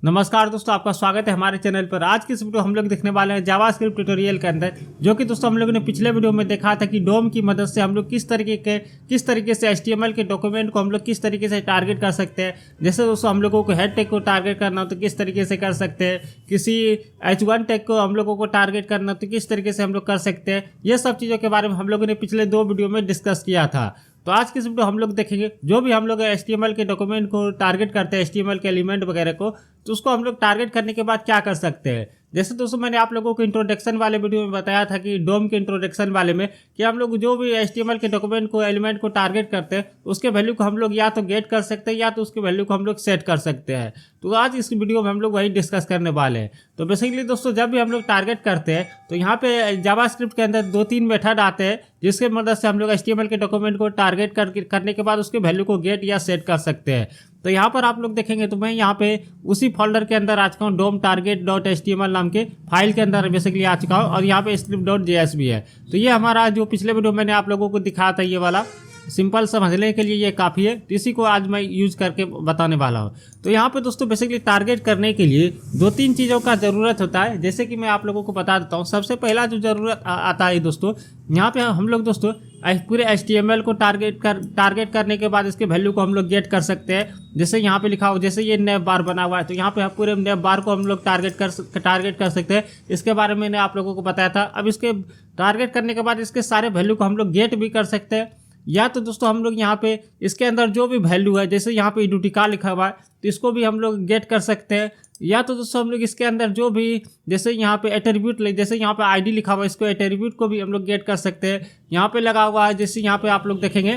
नमस्कार दोस्तों, आपका स्वागत है हमारे चैनल पर। आज की इस वीडियो हम लोग देखने वाले हैं जावास्क्रिप्ट ट्यूटोरियल के अंदर, जो कि दोस्तों हम लोगों ने पिछले वीडियो में देखा था कि डोम की मदद से हम लोग किस तरीके से HTML के डॉक्यूमेंट को हम लोग किस तरीके से टारगेट कर सकते हैं। जैसे दोस्तों हम लोगों को हेड टैग को टारगेट करना हो तो किस तरीके से कर सकते हैं, किसी H1 टैग को हम लोगों को टारगेट करना हो तो किस तरीके से हम लोग कर सकते हैं। ये सब चीज़ों के बारे में हम लोगों ने पिछले 2 वीडियो में डिस्कस किया था। तो आज की इस वीडियो हम लोग देखेंगे जो भी हम लोग HTML के डॉक्यूमेंट को टारगेट करते हैं, HTML के एलिमेंट वगैरह को, तो उसको हम लोग टारगेट करने के बाद क्या कर सकते हैं। जैसे दोस्तों मैंने आप लोगों को इंट्रोडक्शन वाले वीडियो में बताया था कि डोम के इंट्रोडक्शन वाले में कि हम लोग जो भी HTML के डॉक्यूमेंट को एलिमेंट को टारगेट करते हैं उसके वैल्यू को हम लोग या तो गेट कर सकते हैं या तो उसके वैल्यू को हम लोग सेट कर सकते हैं। तो आज इस वीडियो में हम लोग वही डिस्कस करने वाले हैं। तो बेसिकली दोस्तों जब भी हम लोग टारगेट करते हैं तो यहाँ पे जावास्क्रिप्ट के अंदर 2-3 मेथड आते हैं जिसके मदद से हम लोग HTML के डॉक्यूमेंट को टारगेट करने के बाद उसके वैल्यू को गेट या सेट कर सकते हैं। तो यहाँ पर आप लोग देखेंगे तो मैं यहाँ पे उसी फोल्डर के अंदर आ चुका हूँ, dom-target.html नाम के फाइल के अंदर बेसिकली आ चुका हूँ और यहाँ पे script.js भी है। तो ये हमारा जो पिछले वीडियो मैंने आप लोगों को दिखाया था, ये वाला सिंपल समझने के लिए ये काफ़ी है, तो इसी को आज मैं यूज करके बताने वाला हूँ। तो यहाँ पे दोस्तों बेसिकली टारगेट करने के लिए 2-3 चीज़ों का ज़रूरत होता है, जैसे कि मैं आप लोगों को बता देता हूँ। सबसे पहला जो ज़रूरत आता है दोस्तों, यहाँ पे हम लोग दोस्तों पूरे HTML को टारगेट करने के बाद इसके वैल्यू को हम लोग गेट कर सकते हैं। जैसे यहाँ पे लिखा हो, जैसे ये नेव बार बना हुआ है तो यहाँ पे पूरे नेव बार को हम लोग टारगेट कर सकते हैं। इसके बारे में मैंने आप लोगों को बताया था। अब इसके टारगेट करने के बाद इसके सारे वैल्यू को हम लोग गेट भी कर सकते हैं, या तो दोस्तों हम लोग यहाँ पे इसके अंदर जो भी वैल्यू है, जैसे यहाँ पे इडुटिका लिखा हुआ है तो इसको भी हम लोग गेट कर सकते हैं। या तो दोस्तों हम लोग इसके अंदर जो भी, जैसे यहाँ पे एट्रीब्यूट, जैसे यहाँ पे ID लिखा हुआ है, इसको एट्रीब्यूट को भी हम लोग गेट कर सकते हैं। यहाँ पे लगा हुआ है, जैसे यहाँ पे आप लोग देखेंगे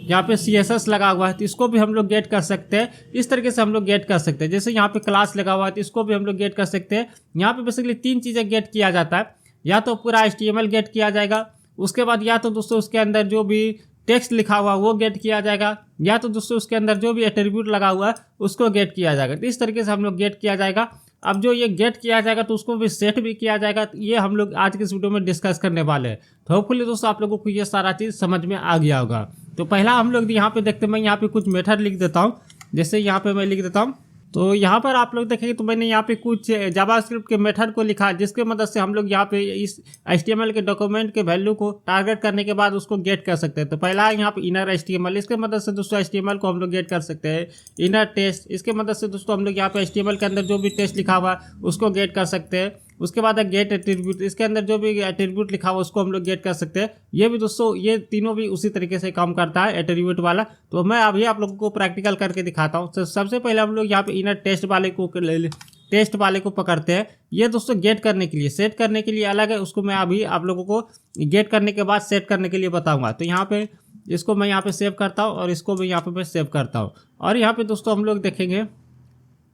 यहाँ पे CSS लगा हुआ है तो इसको भी हम लोग गेट कर सकते हैं। इस तरीके से हम लोग गेट कर सकते हैं। जैसे यहाँ पे क्लास लगा हुआ है तो इसको भी हम लोग गेट कर सकते हैं। यहाँ पे बेसिकली 3 चीज़ें गेट किया जाता है, या तो पूरा HTML गेट किया जाएगा, उसके बाद या तो दोस्तों उसके अंदर जो भी टेक्स्ट लिखा हुआ वो गेट किया जाएगा, या तो दोस्तों उसके अंदर जो भी एट्रीब्यूट लगा हुआ है उसको गेट किया जाएगा। तो इस तरीके से हम लोग गेट किया जाएगा। अब जो ये गेट किया जाएगा तो उसको भी सेट भी किया जाएगा। तो ये हम लोग आज के इस वीडियो में डिस्कस करने वाले हैं। तो होपफुली दोस्तों आप लोगों को ये सारा चीज़ समझ में आ गया होगा। तो पहला हम लोग यहाँ पे देखते हैं, मैं यहाँ पे कुछ मेथड लिख देता हूँ। जैसे यहाँ पे मैं लिख देता हूँ, तो यहाँ पर आप लोग देखेंगे तो मैंने यहाँ पे कुछ जावास्क्रिप्ट के मेथड को लिखा, जिसके मदद से हम लोग यहाँ पे इस HTML के डॉक्यूमेंट के वैल्यू को टारगेट करने के बाद उसको गेट कर सकते हैं। तो पहला है यहाँ पे इनर HTML, इसके मदद से दोस्तों HTML को हम लोग गेट कर सकते हैं। इनर टेस्ट, इसके मदद से दोस्तों हम लोग यहाँ पे HTML के अंदर जो भी टेस्ट लिखा हुआ है उसको गेट कर सकते हैं। उसके बाद है गेट एट्रीब्यूट, इसके अंदर जो भी एट्रीब्यूट लिखा हुआ उसको हम लोग गेट कर सकते हैं। ये भी दोस्तों, ये तीनों भी उसी तरीके से काम करता है एट्रीब्यूट वाला। तो मैं अभी आप लोगों को प्रैक्टिकल करके दिखाता हूँ। तो सबसे पहले हम लोग यहाँ पे इनर टेस्ट वाले को पकड़ते हैं। ये दोस्तों गेट करने के लिए, सेट करने के लिए अलग है, उसको मैं अभी आप लोगों को गेट करने के बाद सेट करने के लिए बताऊँगा। तो यहाँ पे इसको मैं यहाँ पे सेव करता हूँ और इसको भी यहाँ पे मैं सेव करता हूँ। और यहाँ पे दोस्तों हम लोग देखेंगे,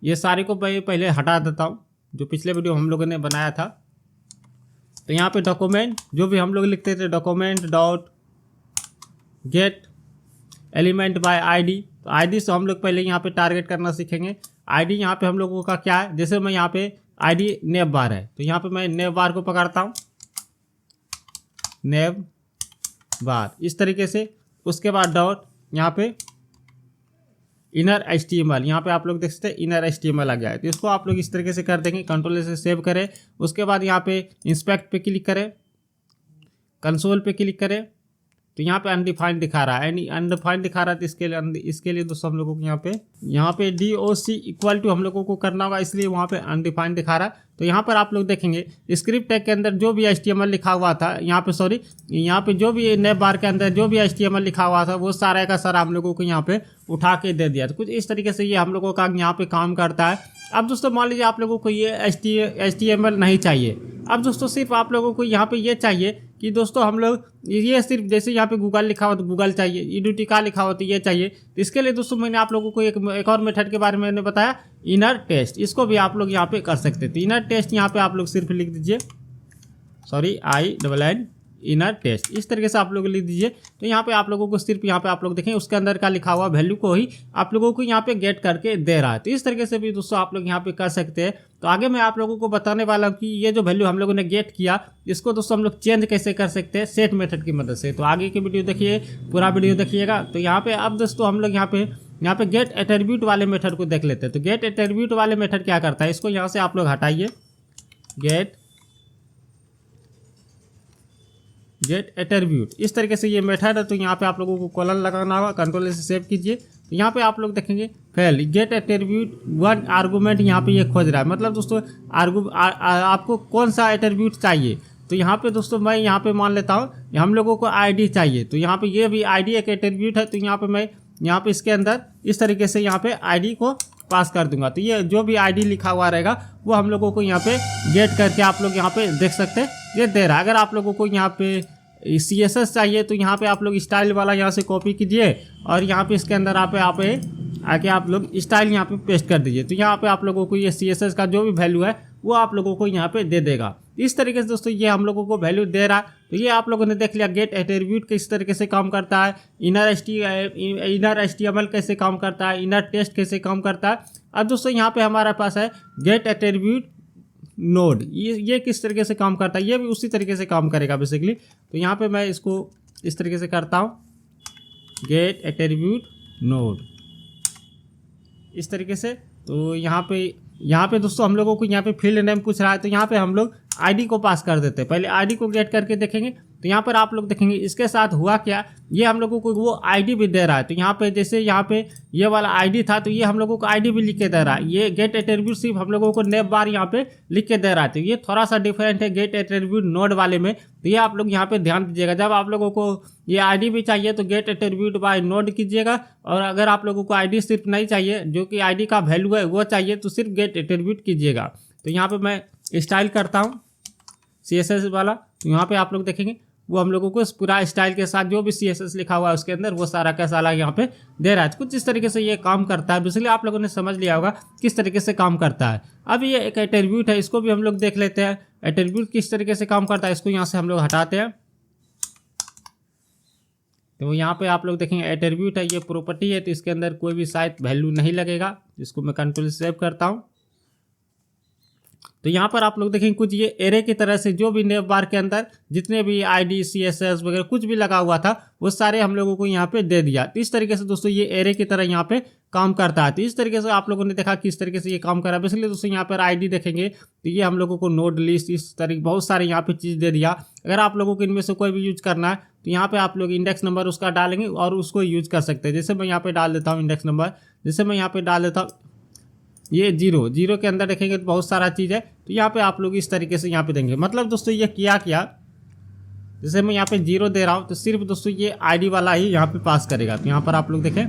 ये सारे को मैं पहले हटा देता हूँ जो पिछले वीडियो हम लोगों ने बनाया था। तो यहाँ पे डॉक्यूमेंट जो भी हम लोग लिखते थे, document dot gate element by ID, तो ID से हम लोग पहले यहाँ पे टारगेट करना सीखेंगे। ID यहाँ पे हम लोगों का क्या है, जैसे मैं यहाँ पे ID नेव बार है तो यहाँ पे मैं नेव बार को पकड़ता हूँ, नेव बार इस तरीके से। उसके बाद डॉट यहाँ पे इनर HTML, यहाँ पे आप लोग देख सकते हैं इनर HTML आ गया है। तो इसको आप लोग इस तरीके से कर देंगे, कंट्रोल से सेव करें। उसके बाद यहाँ पे इंस्पेक्ट पे क्लिक करें, कंसोल पे क्लिक करें, तो यहाँ पे अनडिफाइंड दिखा रहा है, अनडिफाइंड दिखा रहा है। तो इसके लिए दोस्तों हम लोगों को यहाँ पे DOC इक्वल टू हम लोगों को करना होगा, इसलिए वहाँ पे अनडिफाइंड दिखा रहा है। तो यहाँ पर आप लोग देखेंगे स्क्रिप्ट टैग के अंदर जो भी HTML लिखा हुआ था, यहाँ पे जो भी नेव बार के अंदर जो भी HTML लिखा हुआ था वो सारा का सारा हम लोगों को यहाँ पे उठा के दे दिया। तो कुछ इस तरीके से ये हम लोगों का यहाँ पे काम करता है। अब दोस्तों मान लीजिए आप लोगों को ये HTML नहीं चाहिए। अब दोस्तों सिर्फ आप लोगों को यहाँ पे ये चाहिए कि दोस्तों हम लोग ये सिर्फ, जैसे यहाँ पे गूगल लिखा हुआ तो गूगल चाहिए, इडुटिका लिखा हुआ तो ये चाहिए। तो इसके लिए दोस्तों मैंने आप लोगों को एक और मेथड के बारे में मैंने बताया, इनर टेस्ट। इसको भी आप लोग यहाँ पे कर सकते हैं। तो इनर टेस्ट यहाँ पे आप लोग सिर्फ लिख दीजिए, INN इनर टेस्ट, इस तरीके से आप लोग लिख दीजिए। तो यहाँ पे आप लोगों को सिर्फ यहाँ पे आप लोग देखें उसके अंदर का लिखा हुआ वैल्यू को ही आप लोगों को यहाँ पे गेट करके दे रहा है। तो इस तरीके से भी दोस्तों आप लोग यहाँ पे कर सकते हैं। तो आगे मैं आप लोगों को बताने वाला हूँ कि ये जो वैल्यू हम लोगों ने गेट किया इसको दोस्तों हम लोग चेंज कैसे कर सकते हैं सेट मेथड की मदद से। तो आगे की वीडियो देखिए, पूरा वीडियो देखिएगा। तो यहाँ पे अब दोस्तों हम लोग यहाँ पे यहाँ पे गेट एट्रीब्यूट वाले मेथड को देख लेते हैं। तो गेट एट्रीब्यूट वाले मेथड क्या करता है, इसको यहाँ से आप लोग हटाइए, गेट एट्रीब्यूट इस तरीके से ये मेथड है। तो यहाँ पे आप लोगों को कॉलन लगाना होगा, कंट्रोल से सेव कीजिए। तो यहाँ पे आप लोग देखेंगे fail, get attribute one argument यहाँ पे ये खोज रहा है। मतलब दोस्तों आपको कौन सा एट्रीब्यूट चाहिए। तो यहाँ पे दोस्तों मैं यहाँ पे मान लेता हूँ हम लोगों को आईडी चाहिए। तो यहाँ पे ये भी आईडी एक एट्रीब्यूट है। तो यहाँ पे मैं यहाँ पे इसके अंदर इस तरीके से यहाँ पे आईडी को पास कर दूंगा। तो ये जो भी आईडी लिखा हुआ रहेगा वो हम लोगों को यहाँ पे गेट करके आप लोग यहाँ पे देख सकते हैं ये दे रहा है। अगर आप लोगों को यहाँ पे CSS चाहिए तो यहाँ पे आप लोग स्टाइल वाला यहाँ से कॉपी कीजिए और यहाँ पे इसके अंदर आप आके आप लोग स्टाइल यहाँ पे पेस्ट कर दीजिए। तो यहाँ पे आप लोगों को ये CSS का जो भी वैल्यू है वो आप लोगों को यहाँ पे दे देगा। इस तरीके से दोस्तों ये हम लोगों को वैल्यू दे रहा है। तो ये आप लोगों ने देख लिया गेट एट्रीब्यूट किस तरीके से काम करता है, इनर HTML कैसे काम करता है, इनर टेस्ट कैसे काम करता है। अब दोस्तों यहाँ पे हमारे पास है गेट एट्रीब्यूट नोड, ये किस तरीके से काम करता है, ये भी उसी तरीके से काम करेगा बेसिकली। तो यहाँ पे मैं इसको इस तरीके से करता हूँ, गेट एट्रीब्यूट नोड इस तरीके से। तो यहाँ पे दोस्तों हम लोगों को यहाँ पे फील्ड नेम पूछ रहा है। तो यहाँ पे हम लोग आईडी को पास कर देते हैं। पहले आईडी को गेट करके देखेंगे। तो यहाँ पर आप लोग देखेंगे इसके साथ हुआ क्या, ये हम लोगों को वो आईडी भी दे रहा है। तो यहाँ पे जैसे यहाँ पे ये वाला आईडी था तो ये हम लोगों को आईडी भी लिख के दे रहा है। ये गेट एट्रीब्यूट सिर्फ हम लोगों को नेम बार यहाँ पे लिख के दे रहा है। तो ये थोड़ा सा डिफरेंट है गेट एट्रीब्यूट नोड वाले में। तो ये आप लोग यहाँ पे ध्यान दीजिएगा, जब आप लोगों को ये आईडी भी चाहिए तो गेट एट्रीब्यूट बाय नोड कीजिएगा, और अगर आप लोगों को आईडी सिर्फ नहीं चाहिए, जो कि आईडी का वैल्यू है वो चाहिए, तो सिर्फ गेट एट्रीब्यूट कीजिएगा। तो यहाँ पे मैं स्टाइल करता हूँ CSS वाला। तो यहाँ पे आप लोग देखेंगे वो हम लोगों को इस पूरा स्टाइल के साथ जो भी CSS लिखा हुआ है उसके अंदर वो सारा का सारा यहाँ पे दे रहा है। कुछ इस तरीके से ये काम करता है। इसलिए आप लोगों ने समझ लिया होगा किस तरीके से काम करता है। अब ये एक एट्रीब्यूट है, इसको भी हम लोग देख लेते हैं एट्रीब्यूट किस तरीके से काम करता है। इसको यहाँ से हम लोग हटाते हैं। तो यहाँ पे आप लोग देखेंगे एट्रीब्यूट है, ये प्रॉपर्टी है, तो इसके अंदर कोई भी शायद वैल्यू नहीं लगेगा। इसको मैं कंट्रोल सेव करता हूँ। तो यहाँ पर आप लोग देखेंगे कुछ ये एरे की तरह से जो भी नेव बार के अंदर जितने भी आईडी CSS वगैरह कुछ भी लगा हुआ था वो सारे हम लोगों को यहाँ पे दे दिया। तो इस तरीके से दोस्तों ये एरे की तरह यहाँ पे काम करता है। तो इस तरीके से आप लोगों ने देखा किस तरीके से ये काम कर रहा है। इसलिए दोस्तों यहाँ पर आईडी देखेंगे तो ये हम लोगों को नोड लिस्ट इस तरीके बहुत सारे यहाँ पे चीज़ दे दिया। अगर आप लोगों को इनमें से कोई भी यूज करना है तो यहाँ पे आप लोग इंडेक्स नंबर उसका डालेंगे और उसको यूज कर सकते हैं। जैसे मैं यहाँ पे डाल देता हूँ इंडेक्स नंबर, जैसे मैं यहाँ पे डाल देता हूँ ये 0 के अंदर देखेंगे तो बहुत सारा चीज़ है। तो यहाँ पे आप लोग इस तरीके से यहाँ पे देंगे। मतलब दोस्तों ये क्या जैसे मैं यहाँ पे 0 दे रहा हूँ तो सिर्फ दोस्तों ये आईडी वाला ही यहाँ पे पास करेगा। तो यहाँ पर आप लोग देखें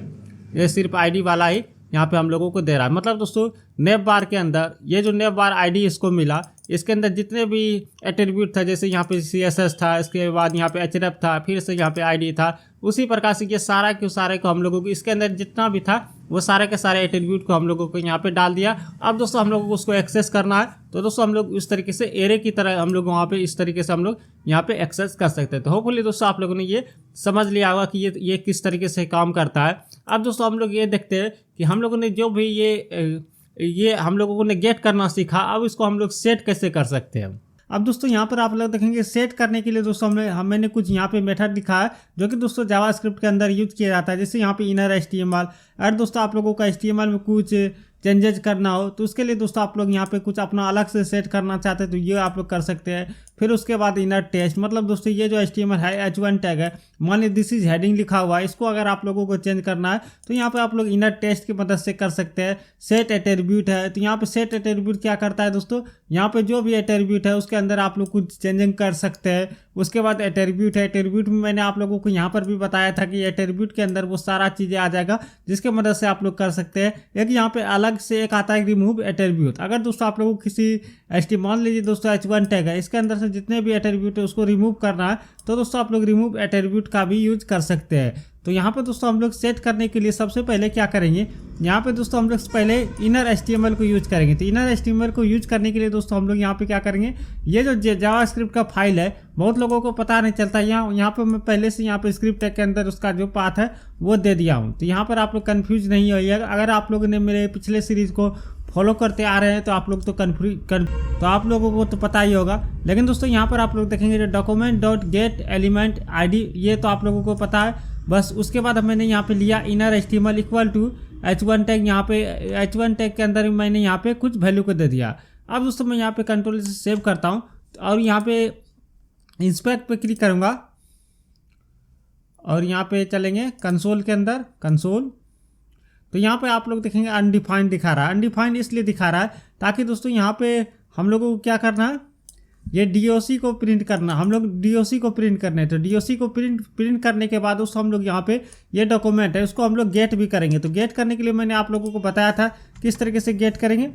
ये सिर्फ आईडी वाला ही यहाँ पे हम लोगों को दे रहा है। मतलब दोस्तों नेव बार के अंदर ये जो नेव बार आईडी इसको मिला, इसके अंदर जितने भी एट्रीब्यूट था, जैसे यहाँ पे CSS था, इसके बाद यहाँ पे href था, फिर से यहाँ पे आईडी था, उसी प्रकार से ये सारा के सारे को हम लोगों को इसके अंदर जितना भी था वो सारे के सारे एट्रीब्यूट को हम लोगों को यहाँ पे डाल दिया। अब दोस्तों हम लोगों को उसको एक्सेस करना है तो दोस्तों हम लोग इस तरीके से एरे की तरह हम लोग वहाँ पे इस तरीके से हम लोग यहाँ पे एक्सेस कर सकते हैं। तो होपफुली दोस्तों आप लोगों ने ये समझ लिया होगा कि ये किस तरीके से काम करता है। अब दोस्तों हम लोग ये देखते हैं कि हम लोगों ने जो भी ये हम लोगों ने गेट करना सीखा, अब इसको हम लोग सेट कैसे कर सकते हैं। अब दोस्तों यहाँ पर आप लोग देखेंगे सेट करने के लिए दोस्तों मैंने कुछ यहाँ पे मेथड लिखा है जो कि दोस्तों जावास्क्रिप्ट के अंदर यूज किया जाता है। जैसे यहाँ पे इनर HTML, अगर दोस्तों आप लोगों का HTML में कुछ चेंजेज करना हो तो उसके लिए दोस्तों आप लोग यहाँ पे कुछ अपना अलग से सेट करना चाहते हैं तो ये आप लोग कर सकते हैं। फिर उसके बाद इनर टेस्ट, मतलब दोस्तों ये जो HTML है H1 टैग है, मान लीजिए दिस इज हेडिंग लिखा हुआ है, इसको अगर आप लोगों को चेंज करना है तो यहाँ पे आप लोग इनर टेस्ट की मदद से कर सकते हैं। सेट एट्रीब्यूट है, तो यहाँ पे सेट एट्रीब्यूट क्या करता है दोस्तों, यहाँ पे जो भी एट्रीब्यूट है उसके अंदर आप लोग कुछ चेंजिंग कर सकते हैं। उसके बाद एट्रीब्यूट है, एट्रीब्यूट में मैंने आप लोगों को यहाँ पर भी बताया था कि एट्रीब्यूट के अंदर वो सारा चीज़ें आ जाएगा जिसके मदद से आप लोग कर सकते हैं। एक यहाँ पे अलग से एक आता है रिमूव एट्रीब्यूट। अगर दोस्तों आप लोगों को किसी मान लीजिए दोस्तों H1 टैग है, इसके अंदर से जितने भी एट्रीब्यूट है उसको रिमूव करना है तो दोस्तों आप लोग रिमूव एट्रीब्यूट का भी यूज कर सकते हैं। तो यहाँ पे दोस्तों हम लोग सेट करने के लिए सबसे पहले क्या करेंगे, यहाँ पे दोस्तों हम लोग पहले इनर HTML को यूज करेंगे। तो इनर HTML को यूज करने के लिए दोस्तों हम लोग यहाँ पे क्या करेंगे, ये जो जावास्क्रिप्ट का फाइल है बहुत लोगों को पता नहीं चलता, यहाँ पे मैं पहले से यहाँ पे स्क्रिप्ट टैग के अंदर उसका जो पाथ है वो दे दिया हूँ। तो यहाँ पर आप लोग कन्फ्यूज नहीं होइएगा। अगर आप लोगों ने मेरे पिछले सीरीज को फॉलो करते आ रहे हैं तो आप लोग तो आप लोगों को तो पता ही होगा। लेकिन दोस्तों यहाँ पर आप लोग देखेंगे document dot gate element ID, ये तो आप लोगों को पता है। बस उसके बाद मैंने यहाँ पे लिया inner HTML equal to h1 tag. यहाँ पे h1 टैग के अंदर मैंने यहाँ पे कुछ वैल्यू को दे दिया। अब दोस्तों मैं यहाँ पे कंट्रोल से सेव करता हूँ और यहाँ पे इंस्पेक्ट पे क्लिक करूँगा और यहाँ पे चलेंगे कंसोल के अंदर, कंसोल। तो यहाँ पे आप लोग देखेंगे अनडिफाइंड दिखा रहा है। अनडिफाइंड इसलिए दिखा रहा है ताकि दोस्तों यहाँ पे हम लोगों को क्या करना है, ये DOC को प्रिंट करना। हम लोग DOC को प्रिंट करने, तो DOC को प्रिंट करने के बाद दोस्तों हम लोग यहाँ पे ये डॉक्यूमेंट है उसको हम लोग गेट भी करेंगे। तो गेट करने के लिए मैंने आप लोगों को बताया था किस तरीके से गेट करेंगे,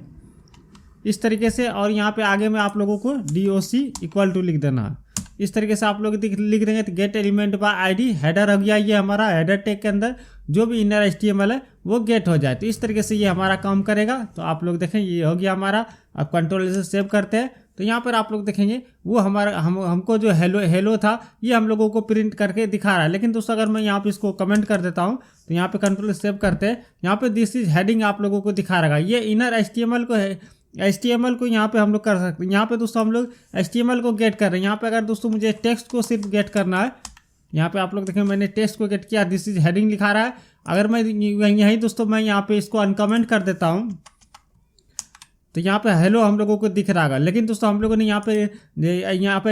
इस तरीके से। और यहाँ पे आगे में आप लोगों को DOC इक्वल टू लिख देना है। इस तरीके से आप लोग लिख देंगे तो gate element by ID header हो गया। ये हमारा हेडर टैग के अंदर जो भी इनर HTML है वो गेट हो जाए। तो इस तरीके से ये हमारा काम करेगा। तो आप लोग देखें ये हो गया हमारा। अब कंट्रोल से सेव करते हैं तो यहाँ पर आप लोग देखेंगे वो हमारा हमको जो हेलो था ये हम लोगों को प्रिंट करके दिखा रहा है। लेकिन दोस्तों अगर मैं यहाँ पे इसको कमेंट कर देता हूँ तो यहाँ पे कंट्रोल सेव करते हैं, यहाँ पे दिस इज हेडिंग आप लोगों को दिखा रहेगा। ये इनर HTML को यहाँ पे हम लोग कर सकते हैं। यहाँ पे दोस्तों हम लोग HTML को गेट कर रहे हैं। यहाँ पे अगर दोस्तों मुझे टेक्स्ट को सिर्फ गेट करना है, यहाँ पे आप लोग देखें मैंने टेक्स्ट को गेट किया, दिस इज हेडिंग लिखा रहा है। अगर मैं यही दोस्तों मैं यहाँ पे इसको अनकमेंट कर देता हूँ तो यहाँ पे हेलो हम लोगों को दिख रहा है। लेकिन दोस्तों हम लोगों ने यहाँ पे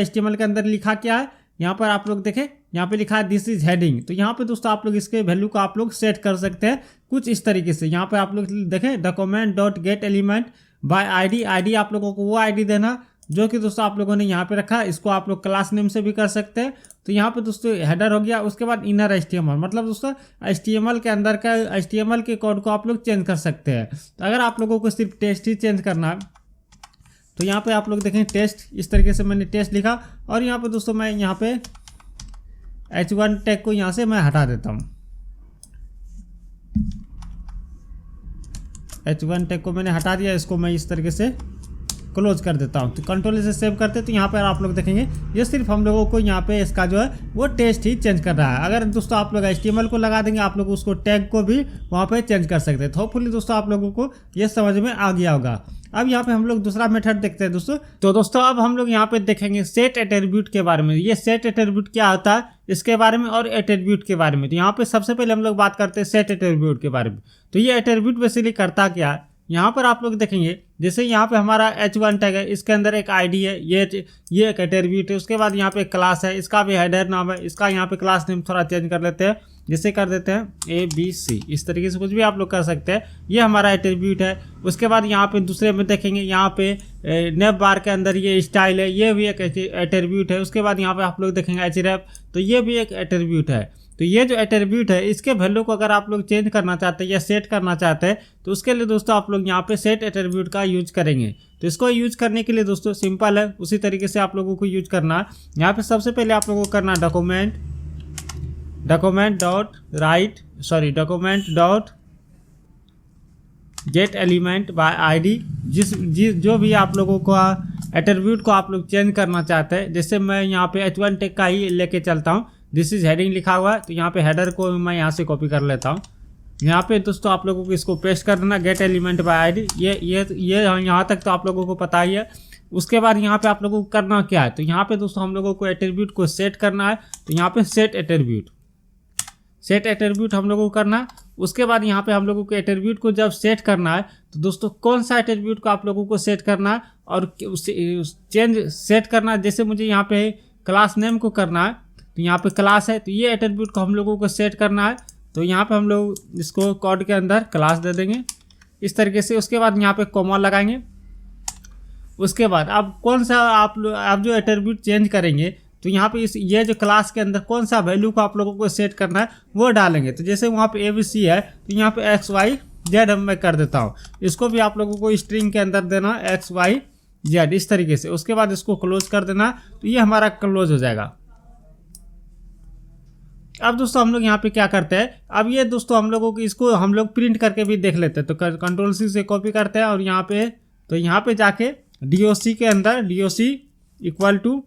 HTML के अंदर लिखा क्या है, यहाँ पर आप लोग देखें यहाँ पे लिखा है दिस इज हेडिंग। तो यहाँ पे दोस्तों आप लोग इसके वैल्यू को आप लोग सेट कर सकते हैं कुछ इस तरीके से। यहाँ पे आप लोग देखें document dot gate element by ID आप लोगों को वो ID देना जो कि दोस्तों आप लोगों ने यहाँ पे रखा। इसको आप लोग क्लास नेम से भी कर सकते हैं। तो यहाँ पे दोस्तों हेडर हो गया। उसके बाद इनर HTML मतलब दोस्तों HTML के अंदर का HTML के कोड को आप लोग चेंज कर सकते हैं। तो अगर आप लोगों को सिर्फ टेस्ट ही चेंज करना है तो यहाँ पे आप लोग देखें टेस्ट, इस तरीके से मैंने टेस्ट लिखा। और यहाँ पे दोस्तों मैं यहाँ पे h1 टैग को यहाँ से मैं हटा देता हूँ। h1 टैग को मैंने हटा दिया, इसको मैं इस तरीके से क्लोज कर देता हूँ। तो कंट्रोल से सेव करते तो यहाँ पर आप लोग देखेंगे ये सिर्फ हम लोगों को यहाँ पे इसका जो है वो टेस्ट ही चेंज कर रहा है। अगर दोस्तों आप लोग HTML को लगा देंगे आप लोग उसको टैग को भी वहाँ पे चेंज कर सकते हैं। तो होपफुली दोस्तों आप लोगों को ये समझ में आ गया होगा। अब यहाँ पे हम लोग दूसरा मेथड देखते हैं दोस्तों। तो दोस्तों अब हम लोग यहाँ पे देखेंगे सेट एट्रीब्यूट के बारे में। ये सेट एट्रीब्यूट क्या होता है इसके बारे में और एट्रीब्यूट के बारे में। तो यहाँ पे सबसे पहले हम लोग बात करते हैं सेट एट्रीब्यूट के बारे में। तो ये एट्रीब्यूट बेसिकली करता क्या है, यहाँ पर आप लोग देखेंगे जैसे यहाँ पे हमारा h1 टैग है, इसके अंदर एक ID है, ये एक एट्रीब्यूट है। उसके बाद यहाँ पे क्लास है, इसका भी हेडर नाम है। इसका यहाँ पे क्लास नेम थोड़ा चेंज कर लेते हैं, जैसे कर देते हैं ABC। इस तरीके से कुछ भी आप लोग कर सकते हैं। ये हमारा एट्रीब्यूट है। उसके बाद यहाँ पे दूसरे में देखेंगे यहाँ पे नेव बार के अंदर ये स्टाइल है, ये भी एक एट्रीब्यूट है। उसके बाद यहाँ पे आप लोग देखेंगे href, तो ये भी एक एट्रीब्यूट है। तो ये जो एट्रीब्यूट है इसके वैल्यू को अगर आप लोग चेंज करना चाहते हैं या सेट करना चाहते हैं तो उसके लिए दोस्तों आप लोग यहाँ पे सेट एट्रीब्यूट का यूज करेंगे। तो इसको यूज करने के लिए दोस्तों सिंपल है, उसी तरीके से आप लोगों को यूज करना है। यहाँ पे सबसे पहले आप लोगों को करना है document dot gate element by ID। जो भी आप लोगों को एट्रीब्यूट को आप लोग चेंज करना चाहते हैं, जैसे मैं यहाँ पे h1 टैग का ही लेके चलता हूँ, दिस इज हेडिंग लिखा हुआ है। तो यहाँ पे हेडर को मैं यहाँ से कॉपी कर लेता हूँ। यहाँ पे दोस्तों आप लोगों को इसको पेस्ट कर देना गेट एलिमेंट बाय ID। ये यहाँ तक तो आप लोगों को पता ही है। उसके बाद यहाँ पे आप लोगों को करना क्या है, तो यहाँ पे दोस्तों हम लोगों को एट्रीब्यूट को सेट करना है। तो यहाँ पे सेट एट्रीब्यूट हम लोगों को करना है। उसके बाद यहाँ पे हम लोगों को एट्रीब्यूट को जब सेट करना है तो दोस्तों कौन सा एट्रीब्यूट को आप लोगों को सेट करना है और चेंज सेट करना है। जैसे मुझे यहाँ पे क्लास नेम को करना है तो यहाँ पे क्लास है, तो ये एट्रीब्यूट को हम लोगों को सेट करना है। तो यहाँ पे हम लोग इसको कोड के अंदर क्लास दे देंगे इस तरीके से। उसके बाद यहाँ पे कॉमा लगाएंगे। उसके बाद अब कौन सा आप जो एट्रीब्यूट चेंज करेंगे तो यहाँ पे ये जो क्लास के अंदर कौन सा वैल्यू को आप लोगों को सेट करना है वो डालेंगे। तो जैसे वहाँ पे ABC है तो यहाँ पे XYZ मैं कर देता हूँ। इसको भी आप लोगों को स्ट्रिंग के अंदर देना XYZ इस तरीके से। उसके बाद इसको क्लोज कर देना, तो ये हमारा क्लोज हो जाएगा। अब दोस्तों हम लोग यहाँ पे क्या करते हैं, अब ये दोस्तों हम लोगों को इसको हम लोग प्रिंट करके भी देख लेते हैं। तो कंट्रोल C से कॉपी करते हैं और यहाँ पे जाके DOC के अंदर DOC इक्वल टू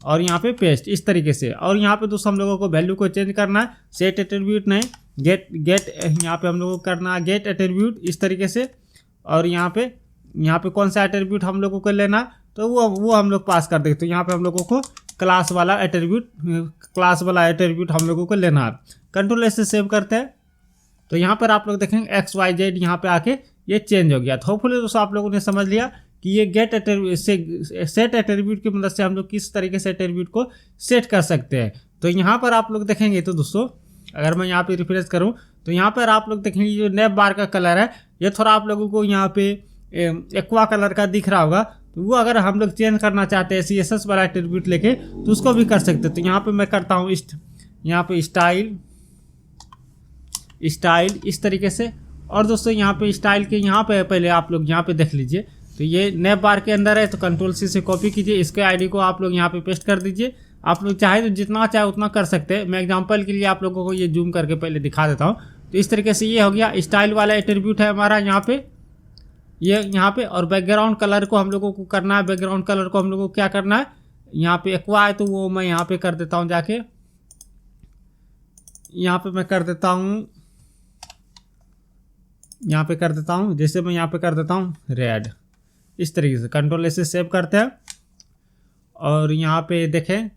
और यहाँ पे पेस्ट इस तरीके से। और यहाँ पे दोस्तों हम लोगों को वैल्यू को चेंज करना है, सेट एट्रीब्यूट नहीं गेट यहाँ पे हम लोगों को करना है गेट एट्रीब्यूट इस तरीके से। और यहाँ पे कौन सा एट्रीब्यूट हम लोगों को लेना तो वो हम लोग पास कर देंगे। तो यहाँ पे हम लोगों को क्लास वाला एट्रीब्यूट हम लोगों को लेना है। कंट्रोल एस से सेव करते हैं तो यहाँ पर आप लोग देखेंगे XYZ यहाँ पे आके ये चेंज हो गया। तो होपफुली दोस्तों आप लोगों ने समझ लिया कि ये सेट एट्रीब्यूट की मदद से हम लोग किस तरीके से एट्रीब्यूट को सेट कर सकते हैं। तो यहाँ पर आप लोग देखेंगे तो दोस्तों अगर मैं यहाँ पे रिफ्रेश करूँ तो यहाँ पर आप लोग देखेंगे जो नेव बार का कलर है ये थोड़ा आप लोगों को यहाँ पे एक्वा कलर का दिख रहा होगा। तो वो अगर हम लोग चेंज करना चाहते हैं CSS वाला एट्रीब्यूट लेके तो उसको भी कर सकते हैं। तो यहाँ पे मैं करता हूँ यहाँ पे स्टाइल इस तरीके से। और दोस्तों यहाँ पे स्टाइल के यहाँ पे पहले आप लोग यहाँ पे देख लीजिए तो ये नेव बार के अंदर है। तो कंट्रोल C से कॉपी कीजिए, इसके आईडी को आप लोग यहाँ पे पेस्ट कर दीजिए। आप लोग चाहे तो जितना चाहे उतना कर सकते हैं। मैं एग्जांपल के लिए आप लोगों को ये जूम करके पहले दिखा देता हूँ। तो इस तरीके से ये हो गया स्टाइल वाला एट्रीब्यूट है हमारा यहाँ पे और बैकग्राउंड कलर को हम लोगों को करना है। बैकग्राउंड कलर को हम लोगों को क्या करना है, यहाँ पे एक्वा है तो वो मैं यहाँ पे कर देता हूँ, जाके यहाँ पे मैं कर देता हूँ, जैसे मैं यहाँ पे कर देता हूँ रेड। इस तरीके से कंट्रोल से सेव करते हैं और यहाँ पे देखें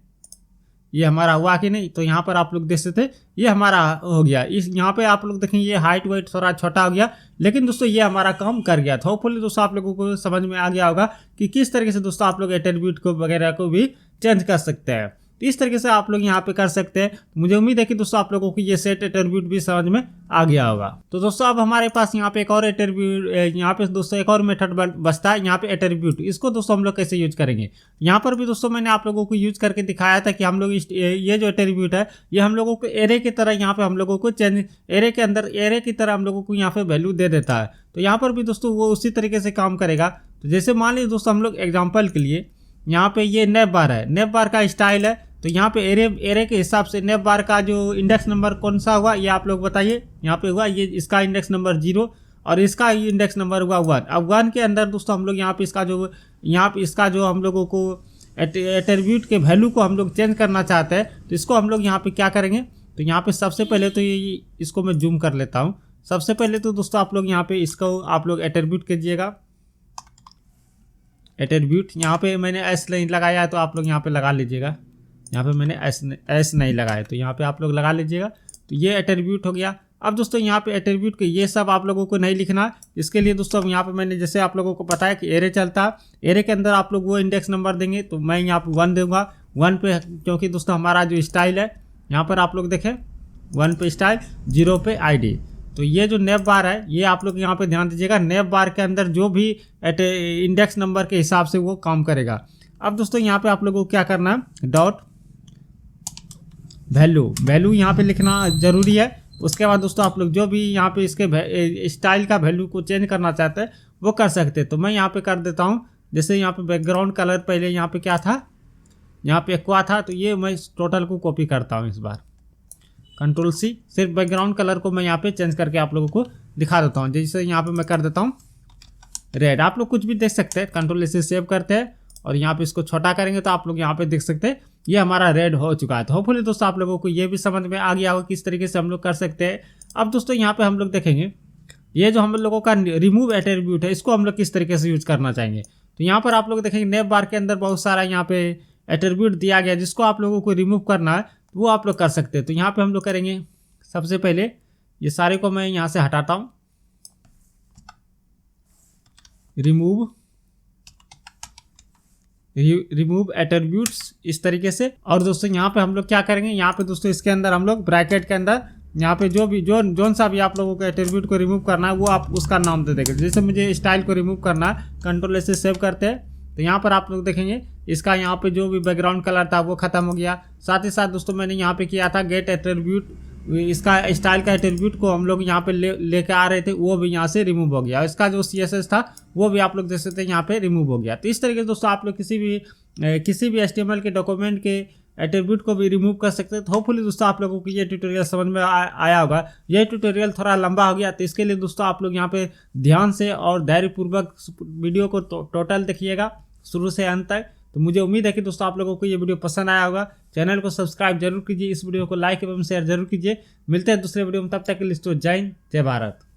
ये हमारा हुआ कि नहीं। तो यहाँ पर आप लोग देख सकते हैं ये हमारा हो गया। इस यहाँ पे आप लोग देखेंगे ये हाइट वाइट थोड़ा छोटा हो गया, लेकिन दोस्तों ये हमारा काम कर गया। तो होपफुली दोस्तों आप लोगों को समझ में आ गया होगा कि किस तरीके से दोस्तों आप लोग एट्रीब्यूट को वगैरह को भी चेंज कर सकते हैं। तो इस तरीके से आप लोग यहाँ पे कर सकते हैं। तो मुझे उम्मीद है कि दोस्तों आप लोगों को ये सेट एट्रीब्यूट भी समझ में आ गया होगा। तो दोस्तों अब हमारे पास यहाँ पे एक और एट्रीब्यूट, यहाँ पे दोस्तों एक और मेथड बचता है यहाँ पे एट्रीब्यूट। इसको दोस्तों हम लोग कैसे यूज करेंगे, यहाँ पर भी दोस्तों मैंने आप लोगों को यूज करके दिखाया था कि हम लोग ये जो एट्रीब्यूट है ये हम लोगों को एरे की तरह यहाँ पे हम लोगों को चेंज एरे के अंदर एरे की तरह हम लोगों को यहाँ पे वैल्यू दे देता है। तो यहाँ पर भी दोस्तों वो उसी तरीके से काम करेगा। तो जैसे मान लीजिए दोस्तों हम लोग एग्जाम्पल के लिए यहाँ पे ये नेव बार है, नेव बार का स्टाइल है। तो यहाँ पे एरे के हिसाब से नेव बार का जो इंडेक्स नंबर कौन सा हुआ ये आप लोग बताइए। यहाँ पे हुआ ये इसका इंडेक्स नंबर 0 और इसका इंडेक्स नंबर हुआ 1। अब 1 के अंदर दोस्तों हम लोग यहाँ पे इसका जो हम लोगों को एट्रीब्यूट के वैल्यू को हम लोग चेंज करना चाहते हैं। तो इसको हम लोग यहाँ पे क्या करेंगे, तो यहाँ पे सबसे पहले तो इसको मैं जूम कर लेता हूँ। सबसे पहले तो दोस्तों आप लोग यहाँ पे इसको आप लोग एट्रीब्यूट कीजिएगा। एट्रीब्यूट यहाँ पे मैंने एस नहीं लगाया है तो आप लोग यहाँ पे लगा लीजिएगा। यहाँ पे मैंने एस नहीं लगाया तो यहाँ पे आप लोग लगा लीजिएगा। तो ये एट्रीब्यूट हो गया। अब दोस्तों यहाँ पे एट्रीब्यूट के ये सब आप लोगों को नहीं लिखना। इसके लिए दोस्तों यहाँ पे मैंने जैसे आप लोगों को बताया कि एरे चलता है, एरे के अंदर आप लोग वो इंडेक्स नंबर देंगे। तो मैं यहाँ पे 1 दूंगा 1 पे, क्योंकि दोस्तों हमारा जो स्टाइल है यहाँ पर आप लोग देखें 1 पे स्टाइल 0 पे ID। तो ये जो नेव बार है ये आप लोग यहाँ पे ध्यान दीजिएगा, नेव बार के अंदर जो भी इंडेक्स नंबर के हिसाब से वो काम करेगा। अब दोस्तों यहाँ पे आप लोगों को क्या करना है, डॉट वैल्यू यहाँ पे लिखना जरूरी है। उसके बाद दोस्तों आप लोग जो भी यहाँ पे इसके स्टाइल का वैल्यू को चेंज करना चाहते हैं वो कर सकते हैं। तो मैं यहाँ पे कर देता हूँ, जैसे यहाँ पे बैकग्राउंड कलर पहले यहाँ पे क्या था, यहाँ पे एक्वा था। तो ये मैं टोटल को कॉपी करता हूँ इस बार, कंट्रोल C। सिर्फ बैकग्राउंड कलर को मैं यहाँ पे चेंज करके आप लोगों को दिखा देता हूँ। जैसे यहाँ पे मैं कर देता हूँ रेड। आप लोग कुछ भी देख सकते हैं, कंट्रोल से सेव करते हैं और यहाँ पे इसको छोटा करेंगे तो आप लोग यहाँ पे देख सकते हैं ये हमारा रेड हो चुका है। तो होपफुली दोस्तों आप लोगों को ये भी समझ में आ गया होगा किस तरीके से हम लोग कर सकते हैं। अब दोस्तों यहाँ पे हम लोग देखेंगे ये जो हम लोगों का रिमूव एट्रीब्यूट है इसको हम लोग किस तरीके से यूज करना चाहेंगे। तो यहाँ पर आप लोग देखेंगे नेव बार के अंदर बहुत सारा यहाँ पे एट्रीब्यूट दिया गया जिसको आप लोगों को रिमूव करना है वो आप लोग कर सकते हैं। तो यहाँ पे हम लोग करेंगे, सबसे पहले ये सारे को मैं यहाँ से हटाता हूँ, रिमूव एट्रीब्यूट्स इस तरीके से। और दोस्तों यहाँ पे हम लोग क्या करेंगे, यहाँ पे दोस्तों इसके अंदर हम लोग ब्रैकेट के अंदर यहाँ पे जो सा भी आप लोगों को एट्रीब्यूट को रिमूव करना है वो आप उसका नाम दे देंगे। जैसे मुझे स्टाइल को रिमूव करना है, कंट्रोल से सेव करते हैं। तो यहाँ पर आप लोग देखेंगे इसका यहाँ पे जो भी बैकग्राउंड कलर था वो खत्म हो गया। साथ ही साथ दोस्तों मैंने यहाँ पे किया था गेट एट्रीब्यूट, इसका स्टाइल का एट्रीब्यूट को हम लोग यहाँ पे लेके आ रहे थे वो भी यहाँ से रिमूव हो गया। इसका जो CSS था वो भी आप लोग देख सकते हैं यहाँ पे रिमूव हो गया। तो इस तरीके से दोस्तों आप लोग किसी भी HTML के डॉक्यूमेंट के एट्रीब्यूट को भी रिमूव कर सकते हैं। तो होपफुली दोस्तों आप लोगों को ये ट्यूटोरियल समझ में आया होगा। ये ट्यूटोरियल थोड़ा लंबा हो गया तो इसके लिए दोस्तों आप लोग यहाँ पे ध्यान से और धैर्यपूर्वक वीडियो को टोटल देखिएगा शुरू से अंत तक। तो मुझे उम्मीद है कि दोस्तों आप लोगों को ये वीडियो पसंद आया होगा। चैनल को सब्सक्राइब जरूर कीजिए, इस वीडियो को लाइक एवं शेयर जरूर कीजिए। मिलते हैं दूसरे वीडियो में, तब तक के लिए जय हिंद जय भारत।